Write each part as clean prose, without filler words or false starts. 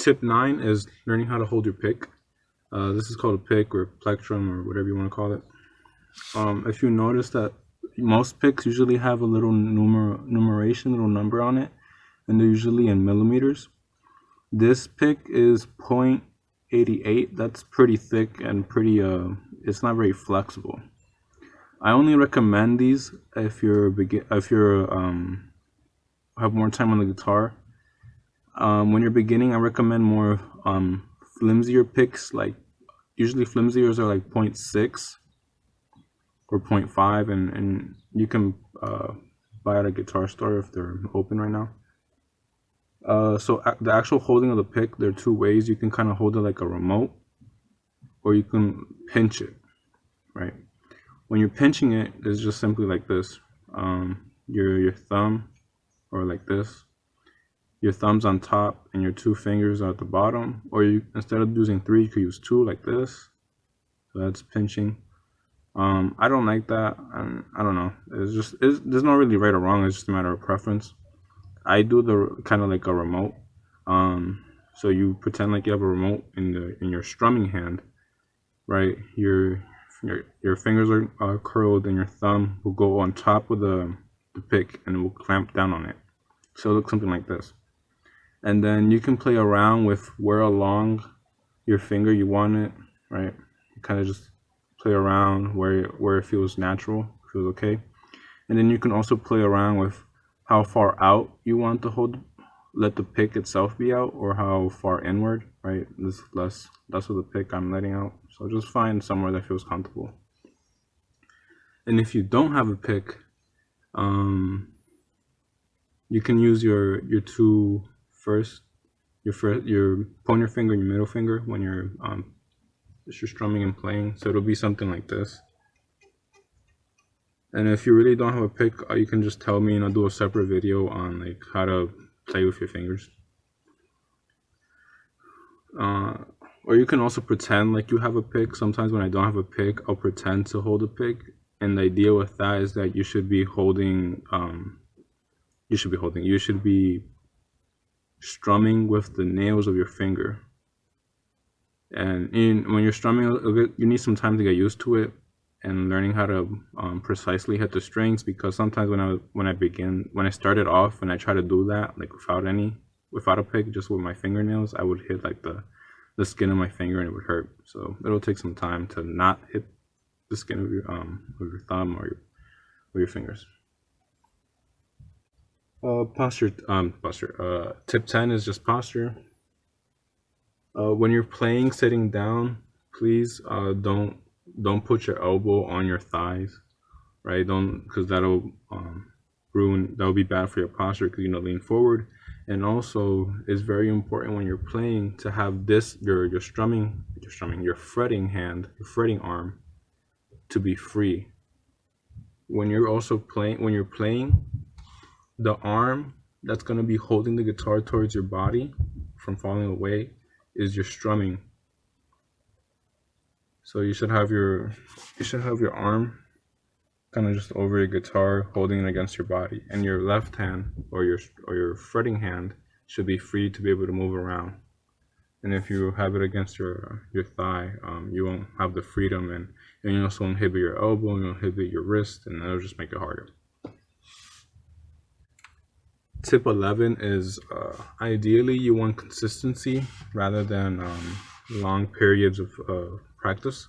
tip 9 is learning how to hold your pick. This is called a pick or plectrum or whatever you want to call it. If you notice that most picks usually have a little numeration, little number on it, and they're usually in millimeters. This pick is 0.88. That's pretty thick and pretty it's not very flexible. I only recommend these if you're have more time on the guitar. When you're beginning, I recommend more flimsier picks. Like usually flimsiers are like 0.6 or 0.5, and you can buy at a guitar store if they're open right now. So the actual holding of the pick, there are two ways. You can kind of hold it like a remote, or you can pinch it, right? When you're pinching it, it's just simply like this. Your thumb, or like this. Your thumb's on top and your two fingers are at the bottom. Or you, instead of using 3, you could use 2 like this. So that's pinching. I don't like that. I don't know. There's not really right or wrong. It's just a matter of preference. I do the kind of like a remote. So you pretend like you have a remote in your strumming hand, right? Your fingers are curled, and your thumb will go on top of the pick and it will clamp down on it. So it looks something like this. And then you can play around with where along your finger you want it, right? You kind of just play around where it feels natural, feels okay. And then you can also play around with how far out you want to let the pick itself be out, or how far inward, right? This less of the pick I'm letting out. So just find somewhere that feels comfortable. And if you don't have a pick, you can use your two first, your pointer finger and your middle finger when you're strumming and playing. So it'll be something like this. And if you really don't have a pick, you can just tell me and I'll do a separate video on like how to play with your fingers. Or you can also pretend like you have a pick. Sometimes when I don't have a pick, I'll pretend to hold a pick. And the idea with that is that you should be holding, you should be strumming with the nails of your finger. And when you're strumming, you need some time to get used to it and learning how to precisely hit the strings, because sometimes when I started off and I try to do that like without a pick, just with my fingernails, I would hit like the skin of my finger and it would hurt. So it'll take some time to not hit the skin of your thumb or your fingers. Posture. Tip 10 is just posture. When you're playing sitting down, please don't put your elbow on your thighs, right? Because that'll be bad for your posture, because lean forward. And also, it's very important when you're playing to have your fretting hand, your fretting arm, to be free. When you're playing, the arm that's going to be holding the guitar towards your body from falling away is your strumming. So you should have your arm kind of just over your guitar, holding it against your body, and your left hand or your fretting hand should be free to be able to move around. And if you have it against your thigh, you won't have the freedom, and you also won't inhibit your elbow, and you'll inhibit your wrist, and that'll just make it harder. Tip 11 is ideally you want consistency rather than long periods of practice.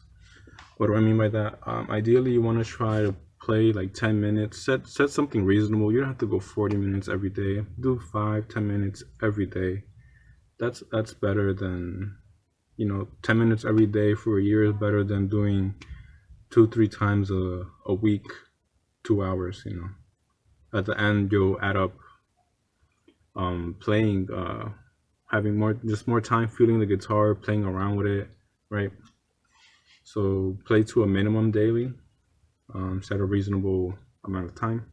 What do I mean by that? Ideally you want to try to play like 10 minutes. Set something reasonable. You don't have to go 40 minutes every day. Do 5-10 minutes every day. That's better than 10 minutes every day for a year is better than doing 2-3 times a week, 2 hours. At the end you'll add up playing, having more time feeling the guitar, playing around with it, right? So play to a minimum daily, set a reasonable amount of time.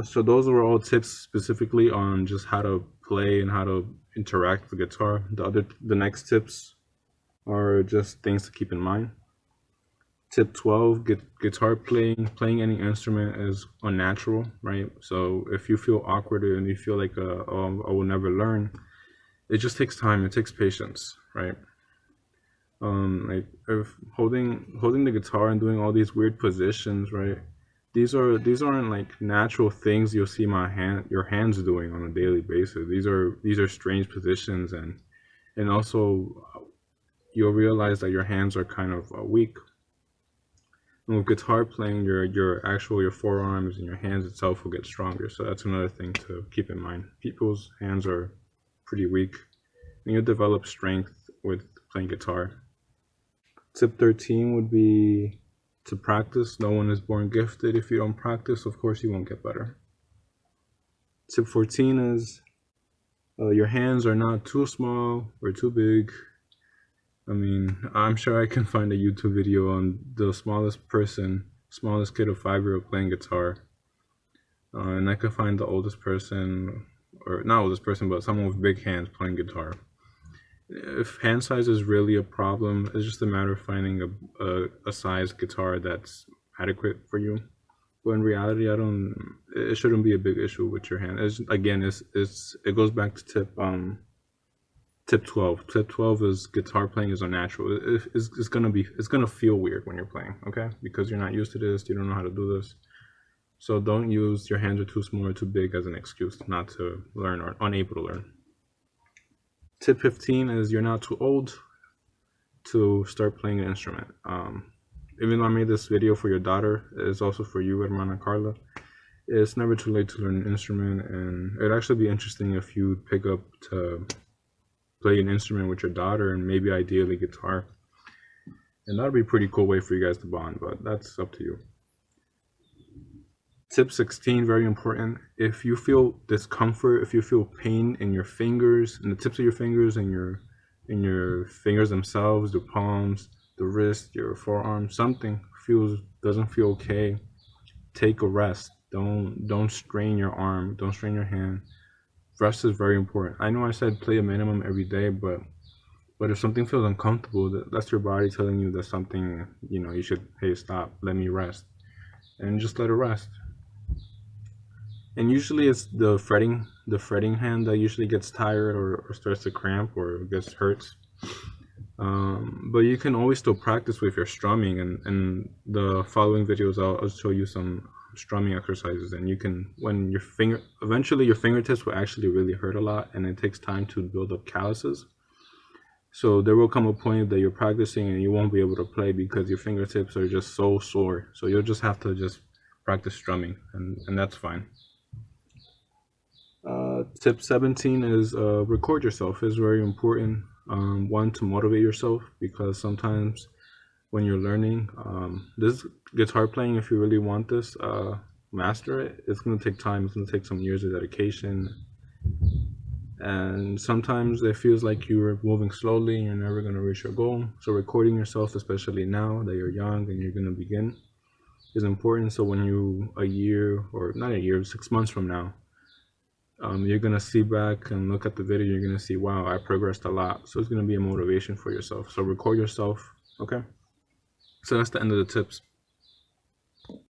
So those were all tips specifically on just how to play and how to interact with the guitar. The next tips are just things to keep in mind. Tip 12, guitar playing any instrument is unnatural, right? So if you feel awkward and you feel like I will never learn, it just takes time. It takes patience, right? Like if holding the guitar and doing all these weird positions, right? These aren't like natural things you'll see your hands doing on a daily basis. These are strange positions, and also you'll realize that your hands are kind of weak. And with guitar playing, your forearms and your hands itself will get stronger. So that's another thing to keep in mind. People's hands are pretty weak, and you'll develop strength with playing guitar. Tip 13 would be to practice. No one is born gifted. If you don't practice, of course, you won't get better. Tip 14 is your hands are not too small or too big. I mean, I'm sure I can find a YouTube video on the smallest kid of 5-year-old playing guitar. And I could find the oldest person, or not oldest person, but someone with big hands playing guitar. If hand size is really a problem, it's just a matter of finding a size guitar that's adequate for you. But in reality, it shouldn't be a big issue with your hand. It goes back to tip 12. Tip 12 is guitar playing is unnatural. It's gonna feel weird when you're playing, okay? Because you're not used to this, you don't know how to do this. So don't use your hands are too small or too big as an excuse not to learn or unable to learn. Tip 15 is you're not too old to start playing an instrument. Even though I made this video for your daughter, it's also for you, Hermana Carla. It's never too late to learn an instrument, and it'd actually be interesting if you pick up to play an instrument with your daughter, and maybe ideally guitar. And that'd be a pretty cool way for you guys to bond, but that's up to you. Tip 16, very important. If you feel discomfort, if you feel pain in your fingers, in the tips of your fingers, and your fingers themselves, the palms, the wrist, your forearm, something doesn't feel okay, take a rest. Don't strain your arm, don't strain your hand. Rest is very important. I know I said play a minimum every day, but if something feels uncomfortable, that's your body telling you that something, you should, hey, stop, let me rest, and just let it rest. And usually it's the fretting hand that usually gets tired or starts to cramp or gets hurts. But you can always still practice with your strumming, and the following videos I'll show you some strumming exercises, and you can, when eventually your fingertips will actually really hurt a lot, and it takes time to build up calluses. So there will come a point that you're practicing and you won't be able to play because your fingertips are just so sore. So you'll just have to just practice strumming, and that's fine. Tip 17 is record yourself. Is very important. One, to motivate yourself, because sometimes when you're learning this guitar playing, if you really want this, master it, it's going to take time. It's going to take some years of dedication, and sometimes it feels like you're moving slowly and you're never going to reach your goal. So recording yourself, especially now that you're young and you're going to begin, is important. So when you, a year, or not a year, 6 months from now, you're going to see back and look at the video, you're going to see, wow, I progressed a lot. So it's going to be a motivation for yourself. So record yourself, okay? So that's the end of the tips.